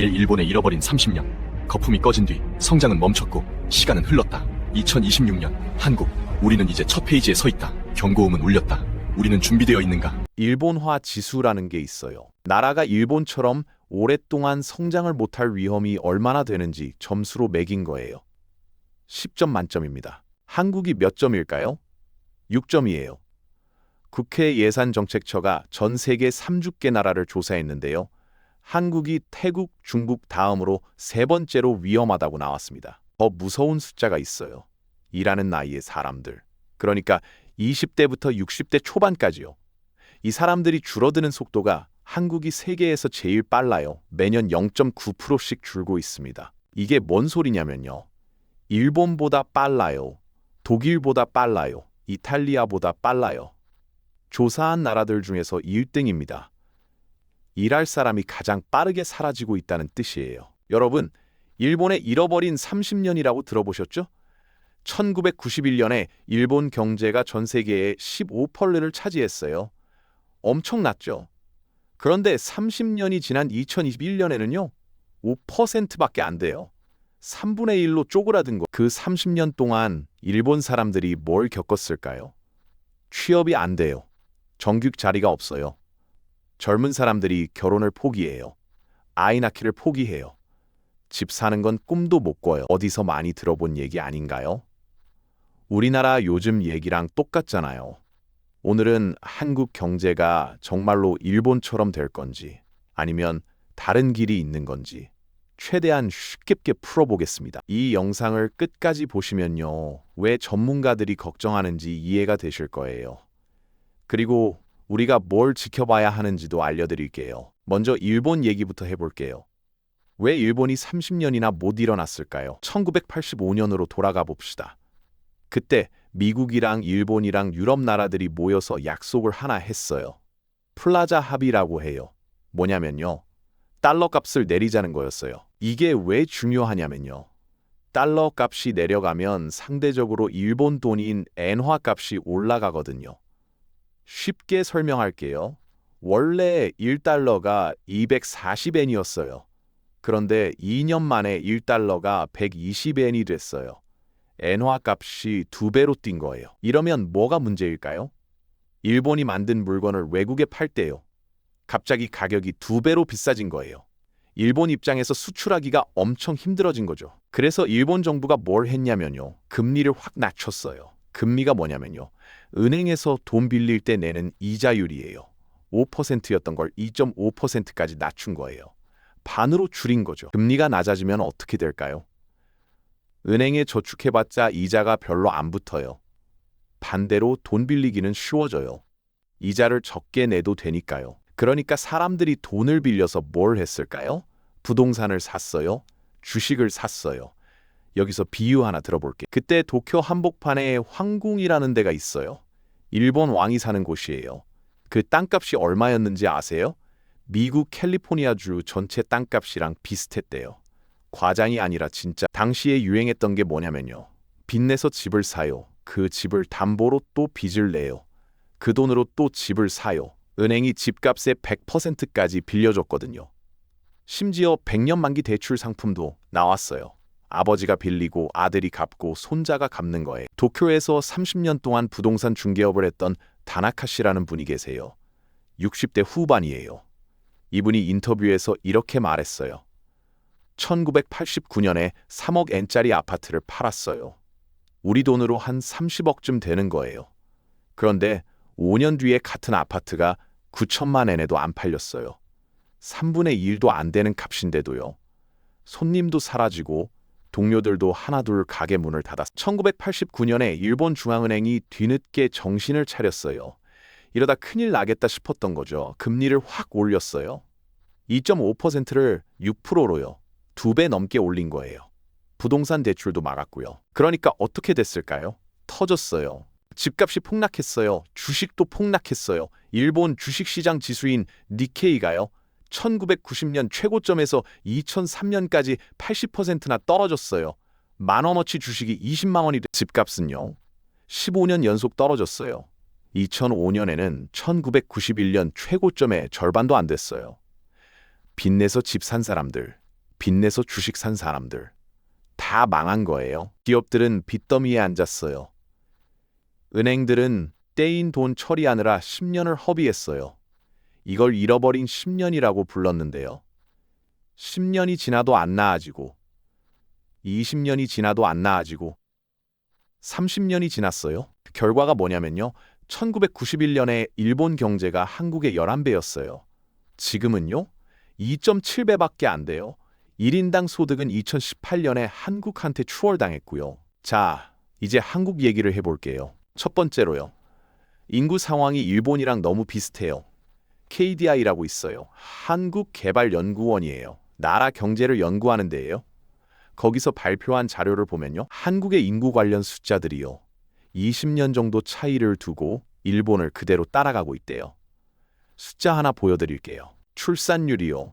일본의 잃어버린 30년. 거품이 꺼진 뒤 성장은 멈췄고 시간은 흘렀다. 2026년 한국. 우리는 이제 첫 페이지에 서 있다. 경고음은 울렸다. 우리는 준비되어 있는가? 일본화 지수라는 게 있어요. 나라가 일본처럼 오랫동안 성장을 못할 위험이 얼마나 되는지 점수로 매긴 거예요. 10점 만점입니다. 한국이 몇 점일까요? 6점이에요. 국회 예산정책처가 전 세계 30개 나라를 조사했는데요. 한국이 태국, 중국 다음으로 세 번째로 위험하다고 나왔습니다. 더 무서운 숫자가 있어요. 일하는 나이의 사람들. 그러니까 20대부터 60대 초반까지요. 이 사람들이 줄어드는 속도가 한국이 세계에서 제일 빨라요. 매년 0.9%씩 줄고 있습니다. 이게 뭔 소리냐면요. 일본보다 빨라요. 독일보다 빨라요. 이탈리아보다 빨라요. 조사한 나라들 중에서 1등입니다. 일할 사람이 가장 빠르게 사라지고 있다는 뜻이에요. 여러분, 일본의 잃어버린 30년이라고 들어보셨죠? 1991년에 일본 경제가 전 세계의 15%를 차지했어요. 엄청났죠? 그런데 30년이 지난 2021년에는요, 5%밖에 안 돼요. 3분의 1로 쪼그라든 거. 그 30년 동안 일본 사람들이 뭘 겪었을까요? 취업이 안 돼요. 정규직 자리가 없어요. 젊은 사람들이 결혼을 포기해요. 아이 낳기를 포기해요. 집 사는 건 꿈도 못 꿔요. 어디서 많이 들어본 얘기 아닌가요? 우리나라 요즘 얘기랑 똑같잖아요. 오늘은 한국 경제가 정말로 일본처럼 될 건지 아니면 다른 길이 있는 건지 최대한 쉽게 풀어보겠습니다. 이 영상을 끝까지 보시면요. 왜 전문가들이 걱정하는지 이해가 되실 거예요. 그리고 우리가 뭘 지켜봐야 하는지도 알려드릴게요. 먼저 일본 얘기부터 해볼게요. 왜 일본이 30년이나 못 일어났을까요? 1985년으로 돌아가 봅시다. 그때 미국이랑 일본이랑 유럽 나라들이 모여서 약속을 하나 했어요. 플라자 합의라고 해요. 뭐냐면요. 달러 값을 내리자는 거였어요. 이게 왜 중요하냐면요. 달러 값이 내려가면 상대적으로 일본 돈인 엔화 값이 올라가거든요. 쉽게 설명할게요. 원래 1달러가 240엔이었어요. 그런데 2년 만에 1달러가 120엔이 됐어요. 엔화 값이 2배로 뛴 거예요. 이러면 뭐가 문제일까요? 일본이 만든 물건을 외국에 팔 때요. 갑자기 가격이 2배로 비싸진 거예요. 일본 입장에서 수출하기가 엄청 힘들어진 거죠. 그래서 일본 정부가 뭘 했냐면요. 금리를 확 낮췄어요. 금리가 뭐냐면요. 은행에서 돈 빌릴 때 내는 이자율이에요. 5%였던 걸 2.5%까지 낮춘 거예요. 반으로 줄인 거죠. 금리가 낮아지면 어떻게 될까요? 은행에 저축해봤자 이자가 별로 안 붙어요. 반대로 돈 빌리기는 쉬워져요. 이자를 적게 내도 되니까요. 그러니까 사람들이 돈을 빌려서 뭘 했을까요? 부동산을 샀어요. 주식을 샀어요. 여기서 비유 하나 들어볼게요. 그때 도쿄 한복판에 황궁이라는 데가 있어요. 일본 왕이 사는 곳이에요. 그 땅값이 얼마였는지 아세요? 미국 캘리포니아주 전체 땅값이랑 비슷했대요. 과장이 아니라 진짜. 당시에 유행했던 게 뭐냐면요. 빚내서 집을 사요. 그 집을 담보로 또 빚을 내요. 그 돈으로 또 집을 사요. 은행이 집값의 100%까지 빌려줬거든요. 심지어 100년 만기 대출 상품도 나왔어요. 아버지가 빌리고 아들이 갚고 손자가 갚는 거예요. 도쿄에서 30년 동안 부동산 중개업을 했던 다나카 씨라는 분이 계세요. 60대 후반이에요. 이분이 인터뷰에서 이렇게 말했어요. 1989년에 3억 엔짜리 아파트를 팔았어요. 우리 돈으로 한 30억쯤 되는 거예요. 그런데 5년 뒤에 같은 아파트가 9천만 엔에도 안 팔렸어요. 3분의 1도 안 되는 값인데도요. 손님도 사라지고 동료들도 하나둘 가게 문을 닫았어요. 1989년에 일본 중앙은행이 뒤늦게 정신을 차렸어요. 이러다 큰일 나겠다 싶었던 거죠. 금리를 확 올렸어요. 2.5%를 6%로요. 2배 넘게 올린 거예요. 부동산 대출도 막았고요. 그러니까 어떻게 됐을까요? 터졌어요. 집값이 폭락했어요. 주식도 폭락했어요. 일본 주식시장 지수인 니케이가요. 1990년 최고점에서 2003년까지 80%나 떨어졌어요. 만원어치 주식이 20만 원이 집값은요. 15년 연속 떨어졌어요. 2005년에는 1991년 최고점의 절반도 안 됐어요. 빚내서 집 산 사람들, 빚내서 주식 산 사람들. 다 망한 거예요. 기업들은 빚더미에 앉았어요. 은행들은 떼인 돈 처리하느라 10년을 허비했어요. 이걸 잃어버린 10년이라고 불렀는데요. 10년이 지나도 안 나아지고, 20년이 지나도 안 나아지고, 30년이 지났어요. 결과가 뭐냐면요. 1991년에 일본 경제가 한국의 11배였어요. 지금은요? 2.7배밖에 안 돼요. 1인당 소득은 2018년에 한국한테 추월당했고요. 자, 이제 한국 얘기를 해볼게요. 첫 번째로요. 인구 상황이 일본이랑 너무 비슷해요. KDI라고 있어요. 한국개발연구원이에요. 나라 경제를 연구하는 데예요. 거기서 발표한 자료를 보면요. 한국의 인구 관련 숫자들이요. 20년 정도 차이를 두고 일본을 그대로 따라가고 있대요. 숫자 하나 보여드릴게요. 출산율이요.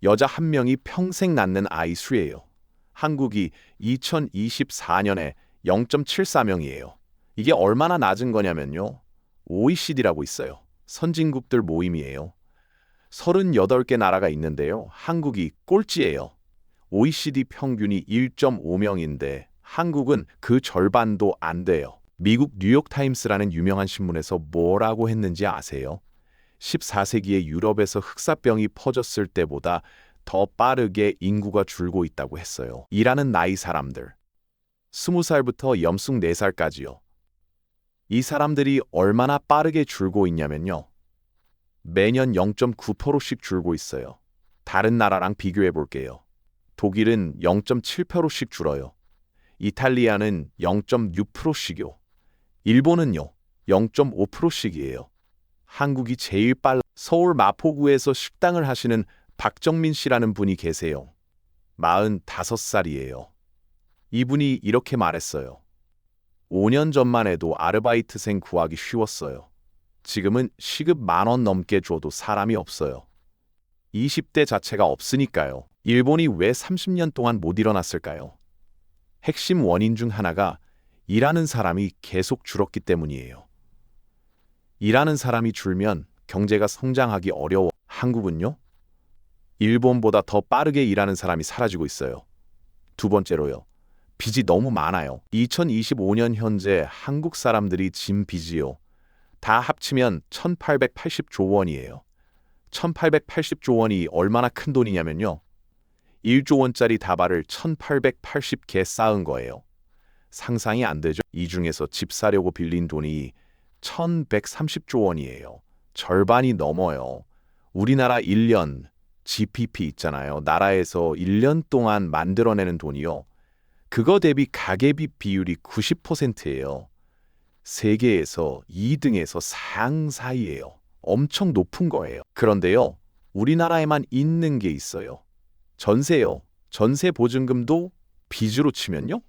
여자 1명이 평생 낳는 아이 수예요. 한국이 2024년에 0.74명이에요. 이게 얼마나 낮은 거냐면요. OECD라고 있어요. 선진국들 모임이에요. 38개 나라가 있는데요. 한국이 꼴찌예요. OECD 평균이 1.5명인데 한국은 그 절반도 안 돼요. 미국 뉴욕타임스라는 유명한 신문에서 뭐라고 했는지 아세요? 14세기에 유럽에서 흑사병이 퍼졌을 때보다 더 빠르게 인구가 줄고 있다고 했어요. 일하는 나이 사람들. 20살부터 염숙 4살까지요. 이 사람들이 얼마나 빠르게 줄고 있냐면요. 매년 0.9%씩 줄고 있어요. 다른 나라랑 비교해 볼게요. 독일은 0.7%씩 줄어요. 이탈리아는 0.6%씩요. 일본은요. 0.5%씩이에요. 한국이 제일 빨라. 서울 마포구에서 식당을 하시는 박정민 씨라는 분이 계세요. 45살이에요. 이분이 이렇게 말했어요. 5년 전만 해도 아르바이트생 구하기 쉬웠어요. 지금은 시급 10,000원 넘게 줘도 사람이 없어요. 20대 자체가 없으니까요. 일본이 왜 30년 동안 못 일어났을까요? 핵심 원인 중 하나가 일하는 사람이 계속 줄었기 때문이에요. 일하는 사람이 줄면 경제가 성장하기 어려워. 한국은요? 일본보다 더 빠르게 일하는 사람이 사라지고 있어요. 두 번째로요. 빚이 너무 많아요. 2025년 현재 한국 사람들이 진 빚이요. 다 합치면 1,880조 원이에요. 1,880조 원이 얼마나 큰 돈이냐면요. 1조 원짜리 다발을 1,880개 쌓은 거예요. 상상이 안 되죠? 이 중에서 집 사려고 빌린 돈이 1,130조 원이에요. 절반이 넘어요. 우리나라 1년 GPP 있잖아요. 나라에서 1년 동안 만들어내는 돈이요. 그거 대비 가계비 비율이 90%예요. 세계에서 2등에서 4등 사이예요. 엄청 높은 거예요. 그런데요. 우리나라에만 있는 게 있어요. 전세요. 전세 보증금도 빚으로 치면요.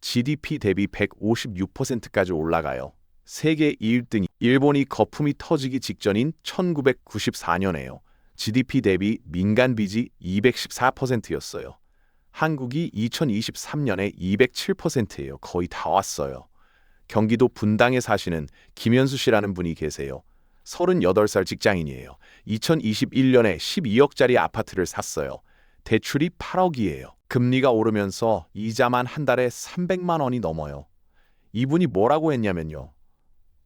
GDP 대비 156%까지 올라가요. 세계 1등이 일본이 거품이 터지기 직전인 1994년에요. GDP 대비 민간 빚이 214%였어요. 한국이 2023년에 207%예요. 거의 다 왔어요. 경기도 분당에 사시는 김현수 씨라는 분이 계세요. 38살 직장인이에요. 2021년에 12억짜리 아파트를 샀어요. 대출이 8억이에요. 금리가 오르면서 이자만 한 달에 300만 원이 넘어요. 이분이 뭐라고 했냐면요.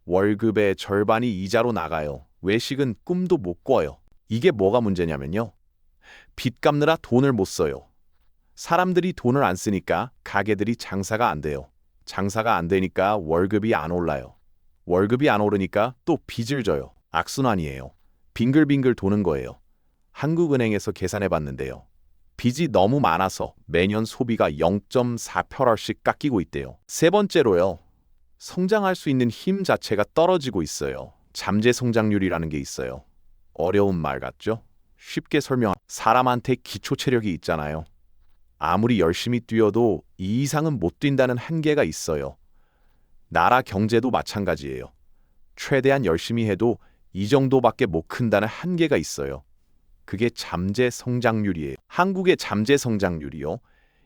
월급의 절반이 이자로 나가요. 외식은 꿈도 못 꿔요. 이게 뭐가 문제냐면요. 빚 갚느라 돈을 못 써요. 사람들이 돈을 안 쓰니까 가게들이 장사가 안 돼요. 장사가 안 되니까 월급이 안 올라요. 월급이 안 오르니까 또 빚을 져요. 악순환이에요. 빙글빙글 도는 거예요. 한국은행에서 계산해 봤는데요. 빚이 너무 많아서 매년 소비가 0.4%씩 깎이고 있대요. 세 번째로요. 성장할 수 있는 힘 자체가 떨어지고 있어요. 잠재 성장률이라는 게 있어요. 어려운 말 같죠? 쉽게 설명, 사람한테 기초 체력이 있잖아요. 아무리 열심히 뛰어도 이 이상은 못 뛴다는 한계가 있어요. 나라 경제도 마찬가지예요. 최대한 열심히 해도 이 정도밖에 못 큰다는 한계가 있어요. 그게 잠재 성장률이에요. 한국의 잠재 성장률이요.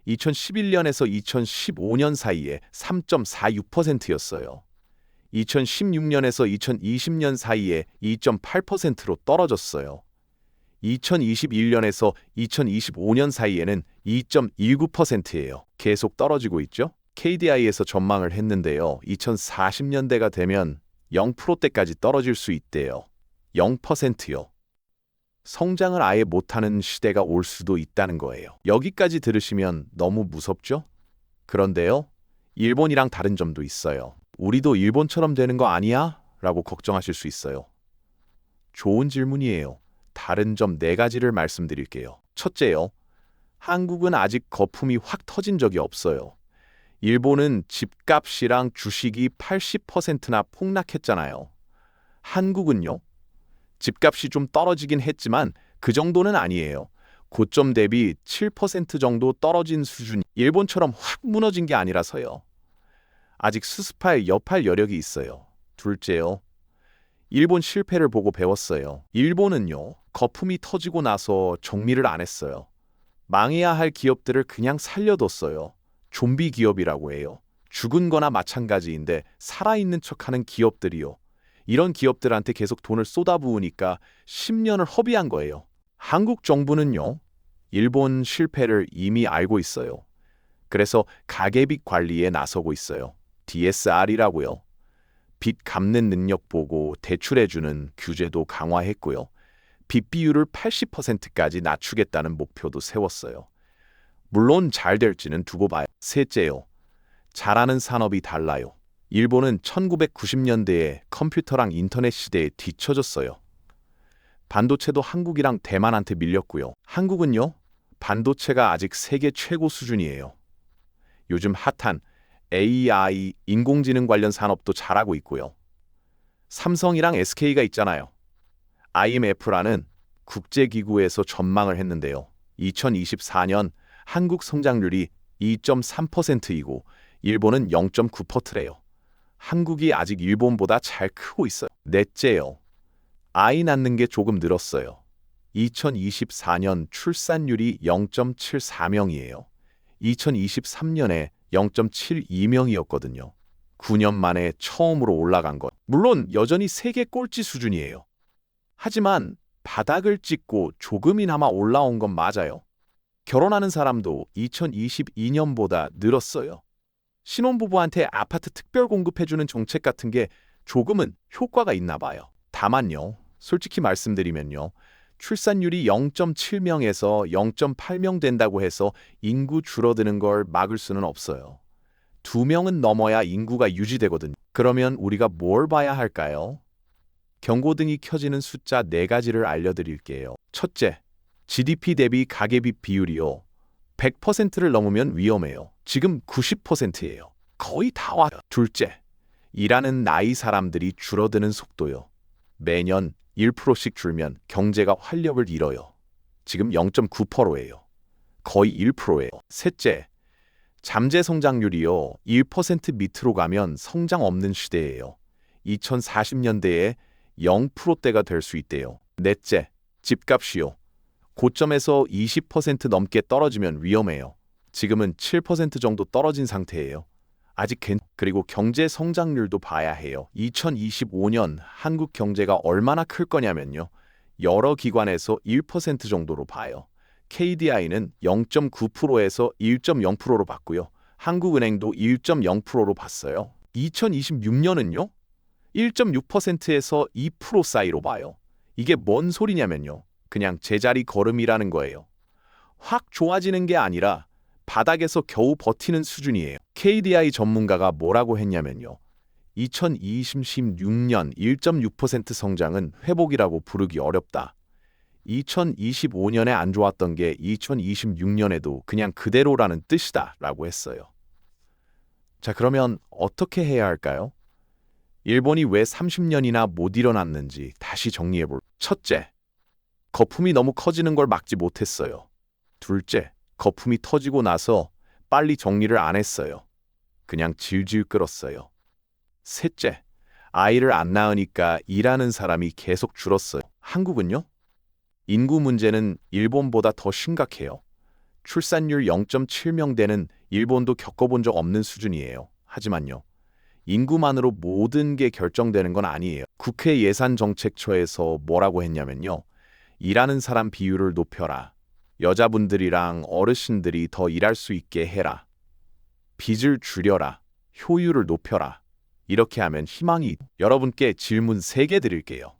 2011년에서 2015년 사이에 3.46%였어요. 2016년에서 2020년 사이에 2.8%로 떨어졌어요. 2021년에서 2025년 사이에는 2.19%예요. 계속 떨어지고 있죠? KDI에서 전망을 했는데요. 2040년대가 되면 0%대까지 떨어질 수 있대요. 0%요. 성장을 아예 못하는 시대가 올 수도 있다는 거예요. 여기까지 들으시면 너무 무섭죠? 그런데요, 일본이랑 다른 점도 있어요. 우리도 일본처럼 되는 거 아니야? 라고 걱정하실 수 있어요. 좋은 질문이에요. 다른 점 4가지를 말씀드릴게요. 첫째요, 한국은 아직 거품이 확 터진 적이 없어요. 일본은 집값이랑 주식이 80%나 폭락했잖아요. 한국은요? 집값이 좀 떨어지긴 했지만 그 정도는 아니에요. 고점 대비 7% 정도 떨어진 수준이 일본처럼 확 무너진 게 아니라서요. 아직 수습할 여팔 여력이 있어요. 둘째요. 일본 실패를 보고 배웠어요. 일본은요, 거품이 터지고 나서 정리를 안 했어요. 망해야 할 기업들을 그냥 살려뒀어요. 좀비 기업이라고 해요. 죽은 거나 마찬가지인데 살아있는 척하는 기업들이요. 이런 기업들한테 계속 돈을 쏟아부으니까 10년을 허비한 거예요. 한국 정부는요, 일본 실패를 이미 알고 있어요. 그래서 가계빚 관리에 나서고 있어요. DSR이라고요. 빚 갚는 능력 보고 대출해주는 규제도 강화했고요. 빚 비율을 80%까지 낮추겠다는 목표도 세웠어요. 물론 잘 될지는 두고 봐요. 셋째요. 잘하는 산업이 달라요. 일본은 1990년대에 컴퓨터랑 인터넷 시대에 뒤처졌어요. 반도체도 한국이랑 대만한테 밀렸고요. 한국은요, 반도체가 아직 세계 최고 수준이에요. 요즘 핫한 AI, 인공지능 관련 산업도 잘하고 있고요. 삼성이랑 SK가 있잖아요. IMF라는 국제기구에서 전망을 했는데요. 2024년 한국 성장률이 2.3%이고 일본은 0.9%래요. 한국이 아직 일본보다 잘 크고 있어요. 넷째요. 아이 낳는 게 조금 늘었어요. 2024년 출산율이 0.74명이에요. 2023년에 0.72명이었거든요. 9년 만에 처음으로 올라간 것. 물론 여전히 세계 꼴찌 수준이에요. 하지만 바닥을 찍고 조금이나마 올라온 건 맞아요. 결혼하는 사람도 2022년보다 늘었어요. 신혼부부한테 아파트 특별 공급해주는 정책 같은 게 조금은 효과가 있나 봐요. 다만요, 솔직히 말씀드리면요, 출산율이 0.7명에서 0.8명 된다고 해서 인구 줄어드는 걸 막을 수는 없어요. 2명은 넘어야 인구가 유지되거든요. 그러면 우리가 뭘 봐야 할까요? 경고등이 켜지는 숫자 4가지를 알려드릴게요. 첫째, GDP 대비 가계빚 비율이요. 100%를 넘으면 위험해요. 지금 90%예요. 거의 다 와요. 둘째, 일하는 나이 사람들이 줄어드는 속도요. 매년 1%씩 줄면 경제가 활력을 잃어요. 지금 0.9%예요. 거의 1%예요. 셋째, 잠재 성장률이요. 1% 밑으로 가면 성장 없는 시대예요. 2040년대에 0%대가 될 수 있대요. 넷째, 집값이요. 고점에서 20% 넘게 떨어지면 위험해요. 지금은 7% 정도 떨어진 상태예요. 아직 그리고 경제 성장률도 봐야 해요. 2025년 한국 경제가 얼마나 클 거냐면요. 여러 기관에서 1% 정도로 봐요. KDI는 0.9%에서 1.0%로 봤고요. 한국은행도 1.0%로 봤어요. 2026년은요. 1.6%에서 2% 사이로 봐요. 이게 뭔 소리냐면요. 그냥 제자리 걸음이라는 거예요. 확 좋아지는 게 아니라 바닥에서 겨우 버티는 수준이에요. KDI 전문가가 뭐라고 했냐면요. 2026년 1.6% 성장은 회복이라고 부르기 어렵다. 2025년에 안 좋았던 게 2026년에도 그냥 그대로라는 뜻이다 라고 했어요. 자, 그러면 어떻게 해야 할까요? 일본이 왜 30년이나 못 일어났는지 다시 정리해볼. 첫째, 거품이 너무 커지는 걸 막지 못했어요. 둘째, 거품이 터지고 나서 빨리 정리를 안 했어요. 그냥 질질 끌었어요. 셋째, 아이를 안 낳으니까 일하는 사람이 계속 줄었어요. 한국은요? 인구 문제는 일본보다 더 심각해요. 출산율 0.7명대는 일본도 겪어본 적 없는 수준이에요. 하지만요. 인구만으로 모든 게 결정되는 건 아니에요. 국회 예산정책처에서 뭐라고 했냐면요. 일하는 사람 비율을 높여라. 여자분들이랑 어르신들이 더 일할 수 있게 해라. 빚을 줄여라. 효율을 높여라. 이렇게 하면 희망이. 여러분께 질문 3개 드릴게요.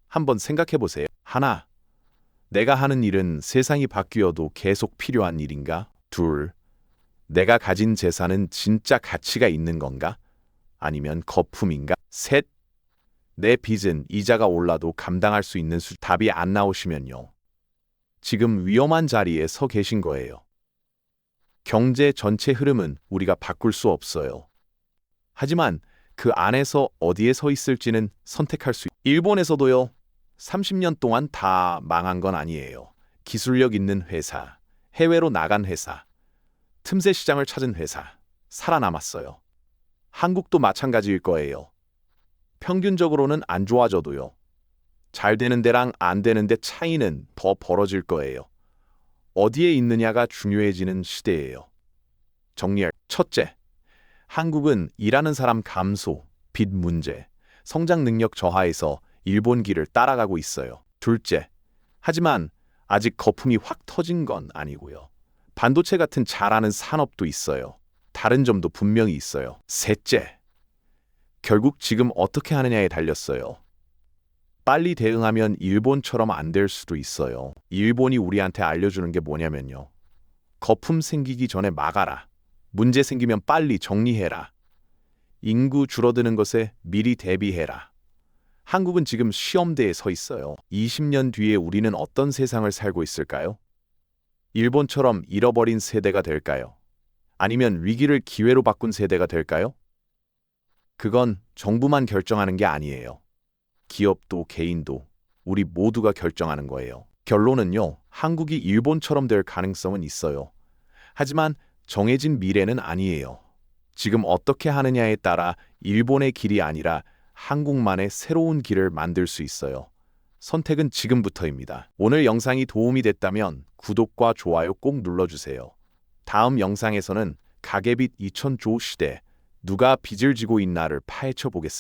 한번 생각해 보세요. 하나, 내가 하는 일은 세상이 바뀌어도 계속 필요한 일인가? 둘, 내가 가진 재산은 진짜 가치가 있는 건가? 아니면 거품인가? 셋, 내 빚은 이자가 올라도 감당할 수 있는 답이 안 나오시면요. 지금 위험한 자리에 서 계신 거예요. 경제 전체 흐름은 우리가 바꿀 수 없어요. 하지만 그 안에서 어디에 서 있을지는 선택할 수. 일본에서도요. 30년 동안 다 망한 건 아니에요. 기술력 있는 회사, 해외로 나간 회사, 틈새 시장을 찾은 회사, 살아남았어요. 한국도 마찬가지일 거예요. 평균적으로는 안 좋아져도요. 잘 되는 데랑 안 되는 데 차이는 더 벌어질 거예요. 어디에 있느냐가 중요해지는 시대예요. 정리할. 첫째, 한국은 일하는 사람 감소, 빚 문제, 성장 능력 저하에서 일본 길을 따라가고 있어요. 둘째, 하지만 아직 거품이 확 터진 건 아니고요. 반도체 같은 잘하는 산업도 있어요. 다른 점도 분명히 있어요. 셋째, 결국 지금 어떻게 하느냐에 달렸어요. 빨리 대응하면 일본처럼 안 될 수도 있어요. 일본이 우리한테 알려주는 게 뭐냐면요. 거품 생기기 전에 막아라. 문제 생기면 빨리 정리해라. 인구 줄어드는 것에 미리 대비해라. 한국은 지금 시험대에 서 있어요. 20년 뒤에 우리는 어떤 세상을 살고 있을까요? 일본처럼 잃어버린 세대가 될까요? 아니면 위기를 기회로 바꾼 세대가 될까요? 그건 정부만 결정하는 게 아니에요. 기업도 개인도 우리 모두가 결정하는 거예요. 결론은요. 한국이 일본처럼 될 가능성은 있어요. 하지만 정해진 미래는 아니에요. 지금 어떻게 하느냐에 따라 일본의 길이 아니라 한국만의 새로운 길을 만들 수 있어요. 선택은 지금부터입니다. 오늘 영상이 도움이 됐다면 구독과 좋아요 꼭 눌러주세요. 다음 영상에서는 가계빚 2000조 시대, 누가 빚을 지고 있나를 파헤쳐 보겠습니다.